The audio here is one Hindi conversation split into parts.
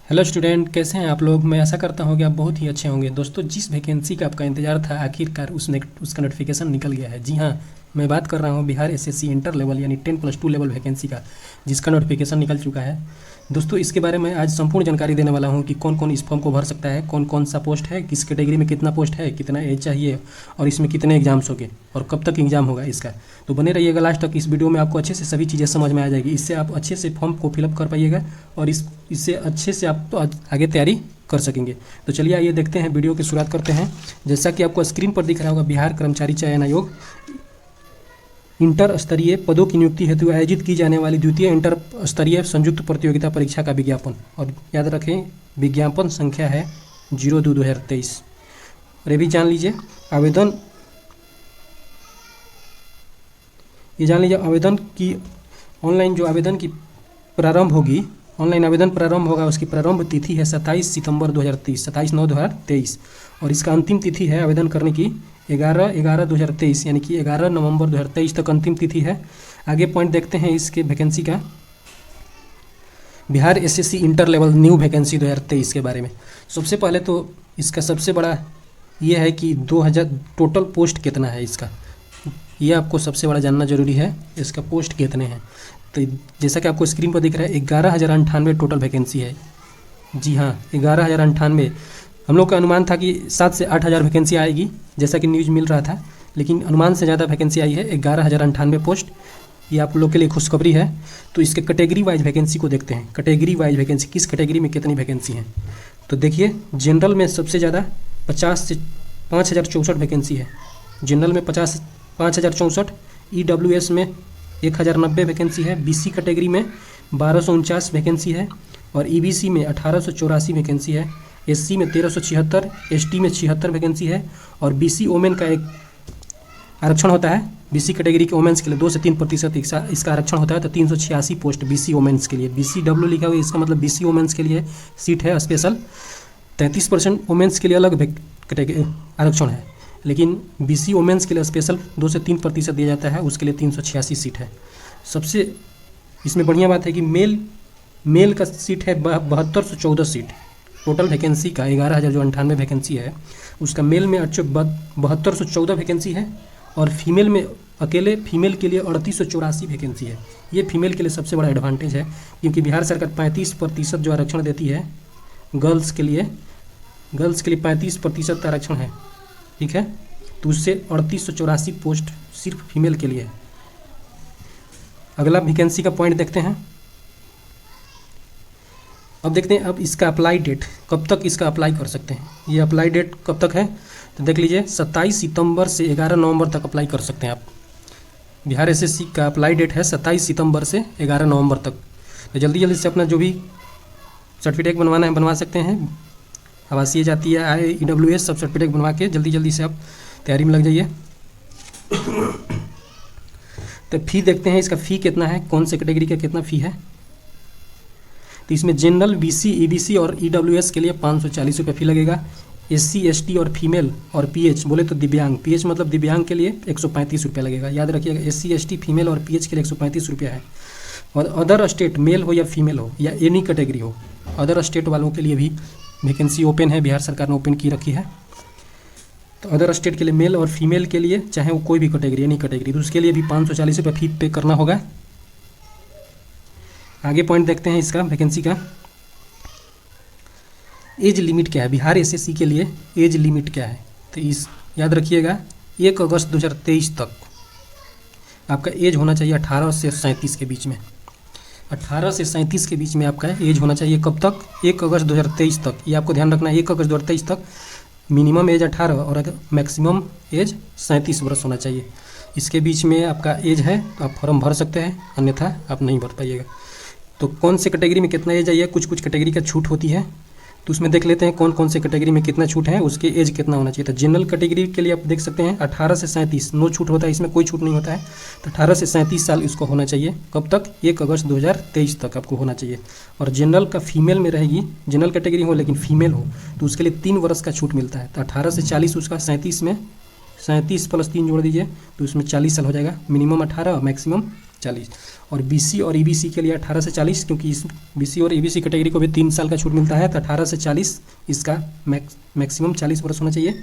हेलो स्टूडेंट, कैसे हैं आप लोग। मैं आशा करता हूं कि आप बहुत ही अच्छे होंगे। दोस्तों, जिस वैकेंसी का आपका इंतजार था आखिरकार उसका नोटिफिकेशन निकल गया है। जी हाँ, मैं बात कर रहा हूं बिहार एसएससी इंटर लेवल यानी 10+2 लेवल वैकेंसी का, जिसका नोटिफिकेशन निकल चुका है। दोस्तों, इसके बारे में आज संपूर्ण जानकारी देने वाला हूं कि कौन कौन इस फॉर्म को भर सकता है, कौन कौन सा पोस्ट है, किस कैटेगरी में कितना पोस्ट है, कितना एज चाहिए और इसमें कितने एग्जाम्स होंगे और कब तक एग्जाम होगा इसका। तो बने रहिएगा लास्ट तक। इस वीडियो में आपको अच्छे से सभी चीज़ें समझ में आ जाएगी। इससे आप अच्छे से फॉर्म को फिलअप कर पाइएगा और इससे अच्छे से आप तो आगे तैयारी कर सकेंगे। तो चलिए आइए देखते हैं, वीडियो की शुरुआत करते हैं। जैसा कि आपको स्क्रीन पर दिख रहा होगा, बिहार कर्मचारी चयन आयोग इंटर स्तरीय पदों की नियुक्ति हेतु आयोजित की जाने वाली द्वितीय इंटर स्तरीय संयुक्त प्रतियोगिता परीक्षा का विज्ञापन। और याद रखें, विज्ञापन संख्या है 02/2023। और ये भी जान लीजिए, आवेदन की ऑनलाइन जो आवेदन की प्रारंभ होगी, ऑनलाइन आवेदन प्रारंभ होगा, उसकी प्रारंभ तिथि है 27 सितंबर 2023, 27/9/2023। और इसका अंतिम तिथि है आवेदन करने की 11/11/2023, यानी कि 11 नवंबर 2023 तक अंतिम तिथि है। आगे पॉइंट देखते हैं इसके वैकेंसी का। Bihar SSC inter level new vacancy 2023 के बारे में। सबसे पहले तो इसका सबसे बड़ा ये है कि 2000 टोटल पोस्ट कितना है इसका, ये आपको सबसे बड़ा जानना जरूरी है। इसका पोस्ट कितने हैं, तो जैसा कि आपको स्क्रीन पर दिख रहा है 11,098 टोटल वैकेंसी है। जी हाँ, 11,098। हम लोग का अनुमान था कि 7 से 8 हज़ार वैकेंसी आएगी, जैसा कि न्यूज़ मिल रहा था, लेकिन अनुमान से ज़्यादा वैकेंसी आई है, 11,098 पोस्ट। ये आप लोग के लिए खुशखबरी है। तो इसके कैटेगरी वाइज वैकेंसी को देखते हैं। कैटेगरी वाइज वैकेंसी, किस कैटेगरी में कितनी वैकेंसी है। तो देखिए, जनरल में सबसे ज़्यादा 50 से 5,064 वैकेंसी है। जनरल में 5,064, EWS में 1,090 वैकेंसी है, BC कैटेगरी में 1,249 वैकेंसी है और EBC में 1,884 वैकेंसी है, SC में 1,376, ST में 76 वैकेंसी है। और BC वोमेन का एक आरक्षण होता है। BC कैटेगरी के वोमेंस के लिए 2 से 3% इसका आरक्षण होता है। तो 386 पोस्ट BC वोमेंस के लिए, BCW लिखा हुआ है, इसका मतलब BC वोमेंस के लिए सीट है स्पेशल। 33% वोमेंस के लिए अलग आरक्षण है, लेकिन BC वोमेंस के लिए स्पेशल 2 से 3% दिया जाता है, उसके लिए 386 सीट है। सबसे इसमें बढ़िया बात है कि मेल का सीट है 7214 सीट। टोटल वैकेंसी का 11,098 वैकेंसी है, उसका मेल में 7214 वैकेंसी है और फीमेल में अकेले फीमेल के लिए 3884 वैकेंसी है। ये फीमेल के लिए सबसे बड़ा एडवांटेज है, क्योंकि बिहार सरकार 35% जो आरक्षण देती है गर्ल्स के लिए 35% आरक्षण है, ठीक है। तो उससे 3884 पोस्ट सिर्फ फीमेल के लिए है। अगला वैकेंसी का पॉइंट देखते हैं। अब देखते हैं अब इसका अप्लाई डेट, कब तक इसका अप्लाई कर सकते हैं। ये अप्लाई डेट कब तक है, तो देख लीजिए, 27 सितंबर से 11 नवंबर तक अप्लाई कर सकते हैं आप। बिहार एसएससी का अप्लाई डेट है 27 सितंबर से 11 नवंबर तक। तो जल्दी जल्दी से अपना जो भी सर्टिफिकेट बनवाना है बनवा सकते हैं। आवासीय जातीय EWS सब सर्टिफिकेट बनवा के जल्दी जल्दी से आप तैयारी में लग जाइए। तो फ़ी देखते हैं, इसका फ़ी कितना है, कौन से कैटेगरी का कितना फ़ी है। तो इसमें जनरल, BC, EBC और EWS के लिए 540 रुपये फ़ी लगेगा। SC, ST और फीमेल और PH बोले तो दिव्यांग, PH मतलब दिव्यांग के लिए 135 रुपये लगेगा। याद रखिएगा, SC, ST, फीमेल और PH के लिए 135 रुपया है। और अदर स्टेट, मेल हो या फीमेल हो या एनी कैटेगरी हो, अदर स्टेट वालों के लिए भी वैकेंसी ओपन है, बिहार सरकार ने ओपन की रखी है। तो अदर स्टेट के लिए मेल और फीमेल के लिए, चाहे वो कोई भी कैटेगरी, एनी कैटेगरी, तो उसके लिए भी 540 रुपये फी पे करना होगा। आगे पॉइंट देखते हैं इसका वैकेंसी का। एज लिमिट क्या है बिहार एसएससी के लिए, एज लिमिट क्या है। तो इस याद रखिएगा, 1 अगस्त 2023 तक आपका एज होना चाहिए 18 से 37 के बीच में। 18 से 37 के बीच में आपका एज होना चाहिए। कब तक, 1 अगस्त 2023 तक। ये आपको ध्यान रखना है, 1 अगस्त 2023 तक। मिनिमम एज 18 और मैक्सिमम एज 37 वर्ष होना चाहिए। इसके बीच में आपका एज है तो आप फॉर्म भर सकते हैं, अन्यथा आप नहीं भर पाइएगा। तो कौन से कैटेगरी में कितना एज है, कुछ कैटेगरी का छूट होती है, तो उसमें देख लेते हैं कौन कौन से कैटेगरी में कितना छूट है, उसके एज कितना होना चाहिए। तो जनरल कैटेगरी के लिए आप देख सकते हैं 18 से 37 नो छूट होता है, इसमें कोई छूट नहीं होता है। तो 18 से 37 साल इसको होना चाहिए। कब तक, 1 अगस्त 2023 तक आपको होना चाहिए। और जनरल का फीमेल में रहेगी, जनरल कैटेगरी हो लेकिन फीमेल हो, तो उसके लिए 3 वर्ष का छूट मिलता है। तो 18 से 40 उसका 37 में 37 + 3 जोड़ दीजिए तो उसमें 40 साल हो जाएगा। Minimum 18 maximum 40। और बीसी और ईबीसी के लिए 18 से 40, क्योंकि इस बीसी और ईबीसी कैटेगरी को भी 3 साल का छूट मिलता है, तो 18 से 40 इसका मैक्सिमम 40 वर्ष होना चाहिए।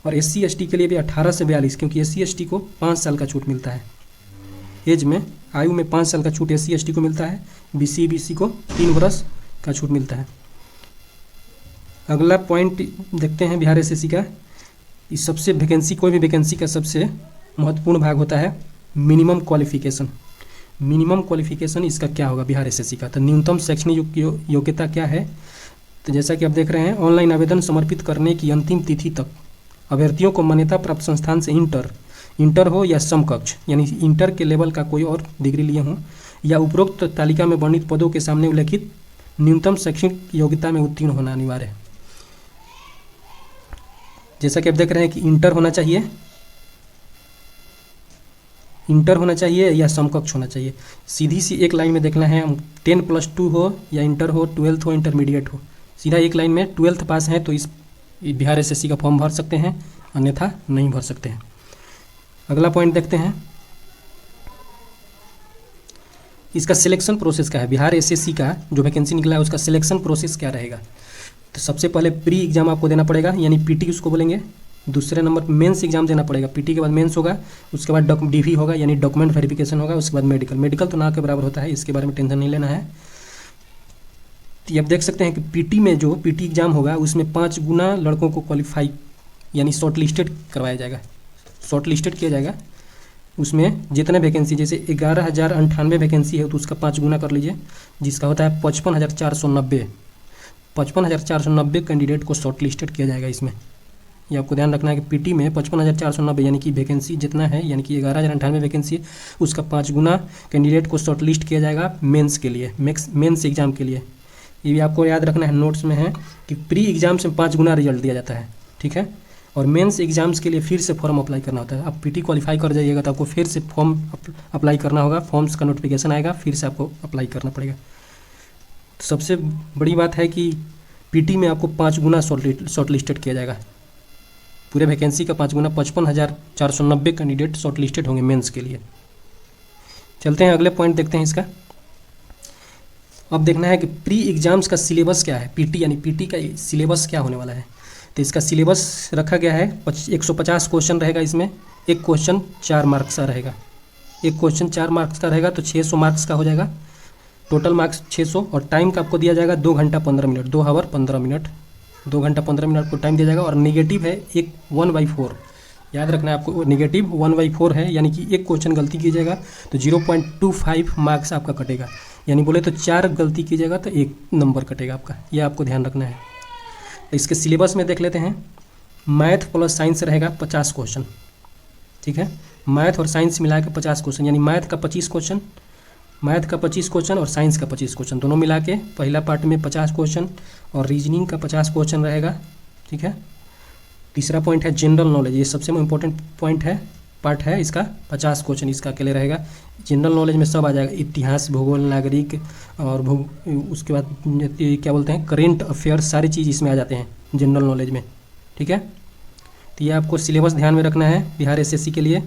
और एससी एसटी के लिए भी 18 से 42, क्योंकि एससी एसटी को 5 साल का छूट मिलता है। एज में, आयु में 5 साल का छूट एससी एसटी को मिलता है। बीसी ईबीसी को 3 वर्ष का छूट मिलता है। अगला पॉइंट देखते हैं बिहार एसएससी का। इस सबसे वैकेंसी, कोई भी वैकेंसी का सबसे महत्वपूर्ण भाग होता है मिनिमम क्वालिफिकेशन। मिनिमम क्वालिफिकेशन इसका क्या होगा बिहार एसएससी का? तो न्यूनतम शैक्षणिक योग्यता क्या है? तो जैसा कि आप देख रहे हैं, ऑनलाइन आवेदन समर्पित करने की अंतिम तिथि तक अभ्यर्थियों को मान्यता प्राप्त संस्थान से इंटर हो या समकक्ष, यानी इंटर के लेवल का कोई और डिग्री लिए हों, या उपरोक्त तालिका में वर्णित पदों के सामने उल्लेखित न्यूनतम शैक्षणिक योग्यता में उत्तीर्ण होना अनिवार्य है। जैसा कि आप देख रहे हैं कि इंटर होना चाहिए या समकक्ष होना चाहिए। सीधी सी एक लाइन में देखना है, 10+2 हो या इंटर हो, 12th हो, इंटरमीडिएट हो, सीधा एक लाइन में 12th पास है तो इस बिहार एसएससी का फॉर्म भर सकते हैं, अन्यथा नहीं भर सकते हैं। अगला पॉइंट देखते हैं, इसका सिलेक्शन प्रोसेस क्या है। बिहार एसएससी का जो वैकेंसी निकला है उसका सिलेक्शन प्रोसेस क्या रहेगा? तो सबसे पहले प्री एग्जाम आपको देना पड़ेगा, यानी पीटी उसको बोलेंगे। दूसरे नंबर मेंस एग्जाम देना पड़ेगा, पीटी के बाद मेंस होगा, उसके बाद डीवी होगा यानी डॉक्यूमेंट वेरिफिकेशन होगा, उसके बाद मेडिकल तो ना के बराबर होता है, इसके बारे में टेंशन नहीं लेना है। तो आप देख सकते हैं कि पीटी में जो पीटी एग्जाम होगा उसमें 5 गुना लड़कों को क्वालिफाई यानी शॉर्ट लिस्टेड करवाया जाएगा, शॉर्ट लिस्टेड किया जाएगा। उसमें जितने वैकेंसी, जैसे 11,098 वैकेंसी है तो उसका 5 गुना कर लीजिए, जिसका होता है 55,490 कैंडिडेट को शॉर्ट लिस्टेड किया जाएगा। इसमें ये आपको ध्यान रखना है कि पीटी में 55,490 यानी कि वैकेंसी जितना है, यानी कि 11,098 वैकेंसी है, उसका 5 गुना कैंडिडेट को शॉर्ट लिस्ट किया जाएगा मेंस के लिए, मेंस एग्जाम के लिए। ये भी आपको याद रखना है, नोट्स में है कि प्री एग्जाम से 5 गुना रिजल्ट दिया जाता है, ठीक है। और मेंस एग्जाम्स के लिए फिर से फॉर्म अप्लाई करना होता है। आप पीटी क्वालिफाई कर जाइएगा तो आपको फिर से फॉर्म अप्लाई करना होगा, फॉर्म्स का नोटिफिकेशन आएगा, फिर से आपको अप्लाई करना पड़ेगा। तो सबसे बड़ी बात है कि पीटी में आपको 5 गुना शॉर्ट लिस्टेड किया जाएगा, पूरे वैकेंसी का 5 गुना, 55,490 कैंडिडेट शॉर्ट लिस्टेड होंगे मेंस के लिए। चलते हैं अगले पॉइंट देखते हैं इसका। अब देखना है कि प्री एग्जाम्स का सिलेबस क्या है, पीटी यानी पीटी का सिलेबस क्या होने वाला है। तो इसका सिलेबस रखा गया है 150 क्वेश्चन रहेगा इसमें, एक क्वेश्चन 4 मार्क्स का रहेगा, एक क्वेश्चन 4 मार्क्स का रहेगा तो 600 मार्क्स का हो जाएगा, टोटल मार्क्स 600। और टाइम का आपको दिया जाएगा 2 घंटा 15 मिनट, 2 आवर 15 मिनट, 2 घंटा 15 मिनट को टाइम दिया जाएगा। और नेगेटिव है एक 1/4, याद रखना है आपको, नेगेटिव 1/4 है, यानी कि एक क्वेश्चन गलती कीजिएगा तो 0.25 मार्क्स आपका कटेगा, यानी बोले तो 4 गलती कीजिएगा तो 1 नंबर कटेगा आपका, यह आपको ध्यान रखना है। इसके सिलेबस में देख लेते हैं, मैथ प्लस साइंस रहेगा 50 क्वेश्चन, ठीक है, मैथ और साइंस मिला के 50 क्वेश्चन, यानी मैथ का 25 क्वेश्चन, मैथ का 25 क्वेश्चन और साइंस का 25 क्वेश्चन, दोनों मिला के पहला पार्ट में 50 क्वेश्चन और रीजनिंग का 50 क्वेश्चन रहेगा, ठीक है। तीसरा पॉइंट है जनरल नॉलेज, ये सबसे इंपॉर्टेंट पॉइंट है, पार्ट है इसका, 50 क्वेश्चन इसका अकेले रहेगा। जनरल नॉलेज में सब आ जाएगा, इतिहास, भूगोल, नागरिक और उसके बाद क्या बोलते हैं करेंट अफेयर्स, सारी चीज़ इसमें आ जाते हैं जनरल नॉलेज में, ठीक है। तो ये आपको सिलेबस ध्यान में रखना है बिहार एसएससी के लिए।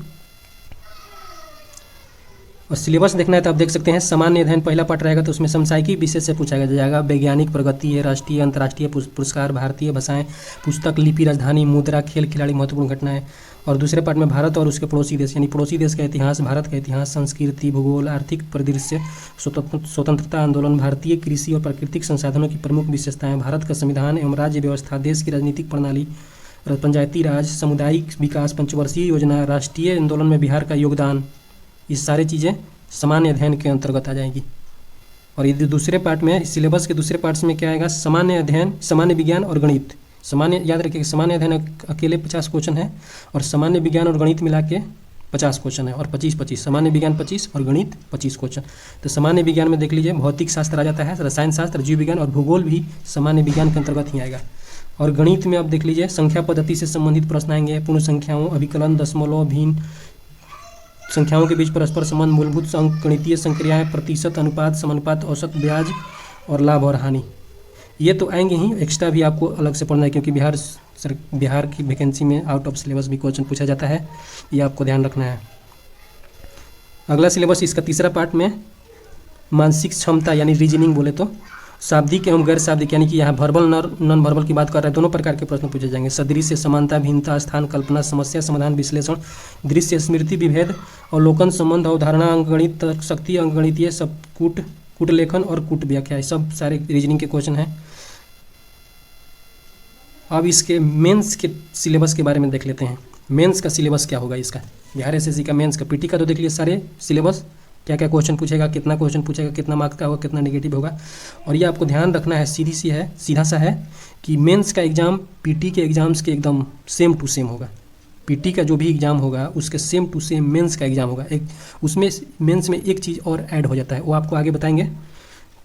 और सिलेबस देखना है तो आप देख सकते हैं, सामान्य अध्ययन पहला पार्ट रहेगा तो उसमें समसामयिक विषय से पूछा जाएगा, वैज्ञानिक प्रगति है, राष्ट्रीय अंतर्राष्ट्रीय पुरस्कार, भारतीय भाषाएं, पुस्तक, लिपि, राजधानी, मुद्रा, खेल खिलाड़ी, महत्वपूर्ण घटनाएं। और दूसरे पार्ट में भारत और उसके पड़ोसी देश, यानी पड़ोसी देश का इतिहास, भारत का इतिहास, संस्कृति, भूगोल, आर्थिक परिदृश्य, स्वतंत्रता आंदोलन, भारतीय कृषि और प्राकृतिक संसाधनों की प्रमुख विशेषताएं, भारत का संविधान एवं राज्य व्यवस्था, देश की राजनीतिक प्रणाली, पंचायती राज, सामुदायिक विकास, पंचवर्षीय योजना, राष्ट्रीय आंदोलन में बिहार का योगदान, ये सारी चीज़ें सामान्य अध्ययन के अंतर्गत आ जाएंगी। और ये दूसरे पार्ट में, सिलेबस के दूसरे पार्ट्स में क्या आएगा, सामान्य अध्ययन, सामान्य विज्ञान और गणित। सामान्य याद रखिए, सामान्य अध्ययन अकेले 50 क्वेश्चन है और सामान्य विज्ञान और गणित मिला के 50 क्वेश्चन है, और 25-25, सामान्य विज्ञान 25 और गणित 25 क्वेश्चन। तो सामान्य विज्ञान में देख लीजिए भौतिक शास्त्र आ जाता है, रसायन शास्त्र, जीव विज्ञान और भूगोल भी सामान्य विज्ञान के अंतर्गत ही आएगा। और गणित में आप देख लीजिए संख्या पद्धति से संबंधित प्रश्न आएंगे, पूर्ण संख्याओं, अभिकलन, दशमलव, भिन्न संख्याओं के बीच परस्पर संबंध, मूलभूत अंक, गणितीय संक्रियाएं, प्रतिशत, अनुपात, समानुपात, औसत, ब्याज और लाभ और हानि, ये तो आएंगे ही, एक्स्ट्रा भी आपको अलग से पढ़ना है, क्योंकि बिहार की वैकेंसी में आउट ऑफ सिलेबस भी क्वेश्चन पूछा जाता है, ये आपको ध्यान रखना है। अगला सिलेबस इसका तीसरा पार्ट में मानसिक क्षमता यानी रीजनिंग बोले तो शाब्दिक एवं गैर शाब्दिक यानी कि यहाँ वर्बल नॉन वर्बल की बात कर रहे हैं, दोनों प्रकार के प्रश्न पूछे जाएंगे। सदृश्य, समानता, भिन्नता, स्थान कल्पना, समस्या समाधान, विश्लेषण, दृश्य, स्मृति, विभेद, अवलोकन, संबंध, अवधारणा, अंकगणित, तर्क शक्ति, अंकगणितीय, सब कूट लेखन और कूट व्याख्या, ये सब सारे रीजनिंग के क्वेश्चन हैं। अब इसके मेंस के सिलेबस के बारे में देख लेते हैं। मेंस का सिलेबस क्या होगा इसका, बिहार एसएससी का मेंस का। पीटी का तो देख लिए सारे सिलेबस, क्या क्या क्वेश्चन पूछेगा, कितना क्वेश्चन पूछेगा, कितना मार्क्स का होगा, कितना नेगेटिव होगा। और ये आपको ध्यान रखना है, सीधा सा है कि मेंस का एग्ज़ाम पीटी के एग्ज़ाम्स के एकदम सेम टू सेम होगा। पीटी का जो भी एग्ज़ाम होगा उसके सेम टू सेम मेंस का एग्ज़ाम होगा। एक उसमें मेंस में एक चीज़ और ऐड हो जाता है, वो आपको आगे बताएंगे।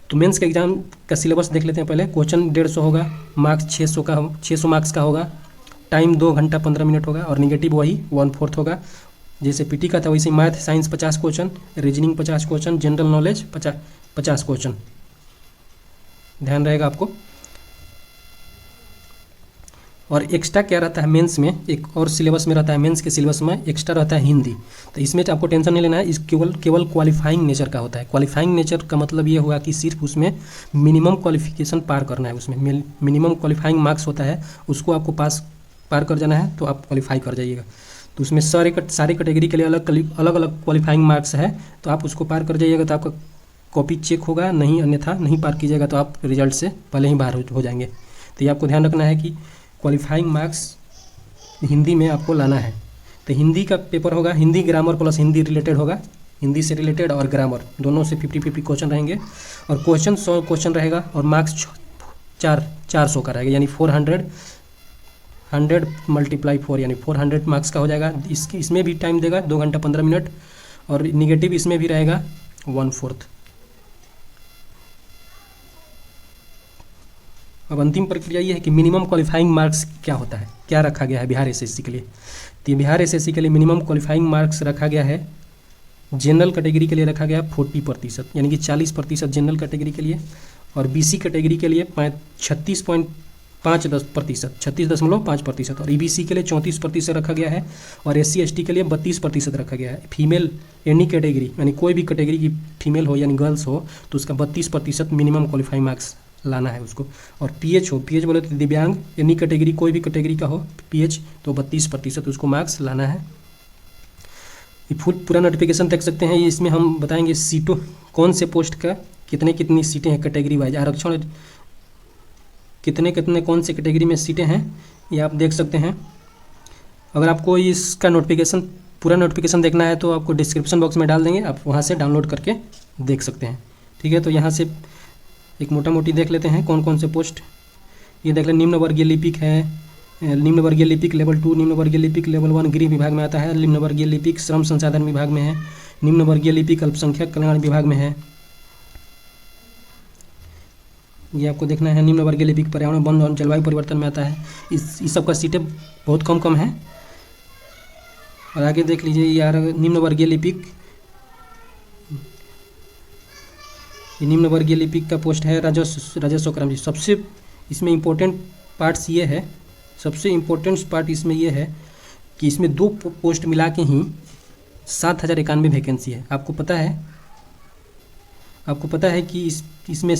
तो मेंस का एग्ज़ाम का सिलेबस देख लेते हैं पहले। क्वेश्चन 150 होगा, मार्क्स 600 मार्क्स का होगा, टाइम 2 घंटा 15 मिनट होगा और निगेटिव वही 1/4 होगा। जैसे पीटी का था वैसे math science 50 question, reasoning 50 question, general knowledge 50 question, ध्यान रहेगा आपको। और एक्स्ट्रा क्या रहता है मेंस में, एक और सिलेबस में रहता है मेंस के सिलेबस में एक्स्ट्रा रहता है हिंदी। तो इसमें तो आपको टेंशन नहीं लेना है, इस केवल क्वालिफाइंग नेचर का होता है। क्वालिफाइंग नेचर का मतलब ये हुआ कि सिर्फ उसमें मिनिमम क्वालिफिकेशन पार करना है, उसमें मिनिमम क्वालिफाइंग मार्क्स होता है, उसको आपको पार कर जाना है तो आप क्वालिफाई कर जाइएगा। तो उसमें सारे कैटेगरी के लिए अलग अलग क्वालिफाइंग मार्क्स है, तो आप उसको पार कर जाइएगा तो आपका कॉपी चेक होगा, नहीं अन्यथा नहीं पार कीजिएगा तो आप रिजल्ट से पहले ही बाहर हो जाएंगे। तो ये आपको ध्यान रखना है कि क्वालिफाइंग मार्क्स हिंदी में आपको लाना है। तो हिंदी का पेपर होगा, Hindi grammar plus Hindi related होगा, हिंदी से रिलेटेड और ग्रामर दोनों से 50-50 क्वेश्चन रहेंगे। और क्वेश्चन 100 क्वेश्चन रहेगा और मार्क्स 400 का रहेगा, यानी 100 × 4 यानी 400 मार्क्स का हो जाएगा। इसमें भी टाइम देगा 2 घंटा 15 मिनट और निगेटिव इसमें भी रहेगा 1/4। अब अंतिम प्रक्रिया ये है कि मिनिमम क्वालिफाइंग मार्क्स क्या होता है, क्या रखा गया है बिहार एसएससी के लिए। तो बिहार एसएससी के लिए मिनिमम क्वालिफाइंग मार्क्स रखा गया है, जनरल कैटेगरी के लिए रखा गया 40%, यानी कि 40% जनरल कैटेगरी के लिए, और बीसी कैटेगरी के लिए 36.5% और ईबीसी के लिए 34% रखा गया है, और एससी एसटी के लिए 32% रखा गया है। फीमेल एनी कैटेगरी यानी कोई भी कैटेगरी की फीमेल हो यानी गर्ल्स हो तो उसका 32% मिनिमम क्वालिफाइंग मार्क्स लाना है उसको। और पीएच बोले तो दिव्यांग एनी कैटेगरी कोई भी कैटेगरी का हो पीएच तो 32% उसको मार्क्स लाना है। ये पूरा नोटिफिकेशन देख सकते हैं, ये इसमें हम बताएंगे सीटों कौन से पोस्ट का कितनी सीटें हैं कैटेगरी वाइज, आरक्षण कितने कौन से कैटेगरी में सीटें हैं ये आप देख सकते हैं। अगर आपको इसका पूरा नोटिफिकेशन देखना है तो आपको डिस्क्रिप्शन बॉक्स में डाल देंगे, आप वहाँ से डाउनलोड करके देख सकते हैं। ठीक है, तो यहाँ से एक मोटी देख लेते हैं कौन कौन से पोस्ट। ये देख लें, निम्न वर्गीय लिपिक है, निम्न वर्गीय लिपिक लेवल 2, निम्न वर्गीय लिपिक लेवल 1 गृह विभाग में आता है, निम्न वर्गीय लिपिक श्रम संसाधन विभाग में है, निम्न वर्गीय लिपिक अल्पसंख्यक कल्याण विभाग में है। ये आपको देखना है, निम्न वर्गीय लिपिक पर्यावरण वन और जलवायु परिवर्तन में आता है। इस सब का सीटें बहुत कम है। और आगे देख लीजिए यार, निम्न वर्गीय लिपिक, ये निम्न वर्गीय लिपिक का पोस्ट है राजस्व कर्मचारी। सबसे इसमें इम्पोर्टेंट पार्ट्स ये है, सबसे इम्पोर्टेंट पार्ट इसमें ये है कि इसमें 2 पोस्ट मिला के ही 7091 वैकेंसी है। आपको पता है कि इसमें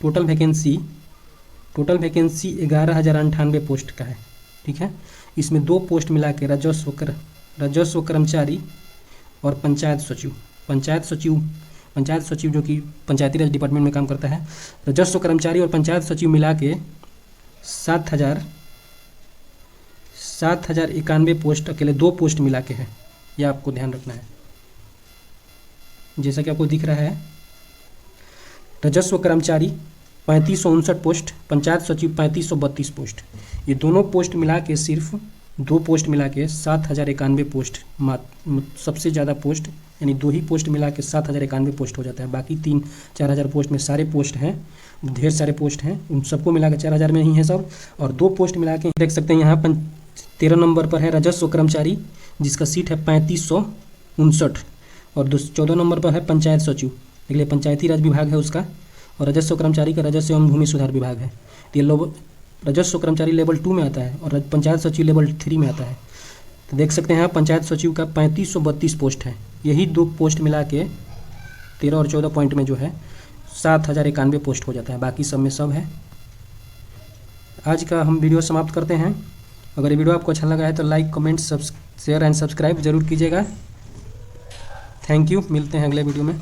टोटल वैकेंसी 11,098 पोस्ट का है। ठीक है, इसमें 2 पोस्ट मिला के राजस्व कर्मचारी और पंचायत सचिव जो कि पंचायती राज डिपार्टमेंट में काम करता है, राजस्व कर्मचारी और पंचायत सचिव मिला के 7,091 पोस्ट अकेले 2 पोस्ट मिला के है। यह आपको ध्यान रखना है। जैसा कि आपको दिख रहा है, राजस्व कर्मचारी 3559 पोस्ट, पंचायत सचिव 3532 पोस्ट, ये दोनों पोस्ट मिला के सिर्फ 2 पोस्ट मिला के 7,091 पोस्ट, सबसे ज़्यादा पोस्ट यानी 2 ही पोस्ट मिला के 7,091 पोस्ट हो जाता है। बाकी 3-4 हज़ार पोस्ट में सारे पोस्ट हैं, ढेर सारे पोस्ट हैं, उन सबको मिला के 4,000 में ही है सब। और 2 पोस्ट मिला के देख सकते हैं यहाँ 13 नंबर पर है राजस्व कर्मचारी जिसका सीट है 3559, और 14 नंबर पर है पंचायत सचिव, इसलिए पंचायती राज विभाग है उसका, और राजस्व कर्मचारी का राजस्व एवं भूमि सुधार विभाग है। तो ये राजस्व कर्मचारी लेवल 2 में आता है और पंचायत सचिव लेवल 3 में आता है। देख सकते हैं आप, पंचायत सचिव का 3532 पोस्ट है। यही 2 पोस्ट मिला के 13 और 14 पॉइंट में जो है 7091 पोस्ट हो जाता है। बाकी सब में सब है। आज का हम वीडियो समाप्त करते हैं। अगर ये वीडियो आपको अच्छा लगा है तो like, comment, share and subscribe जरूर कीजिएगा। Thank you. मिलते हैं अगले वीडियो में।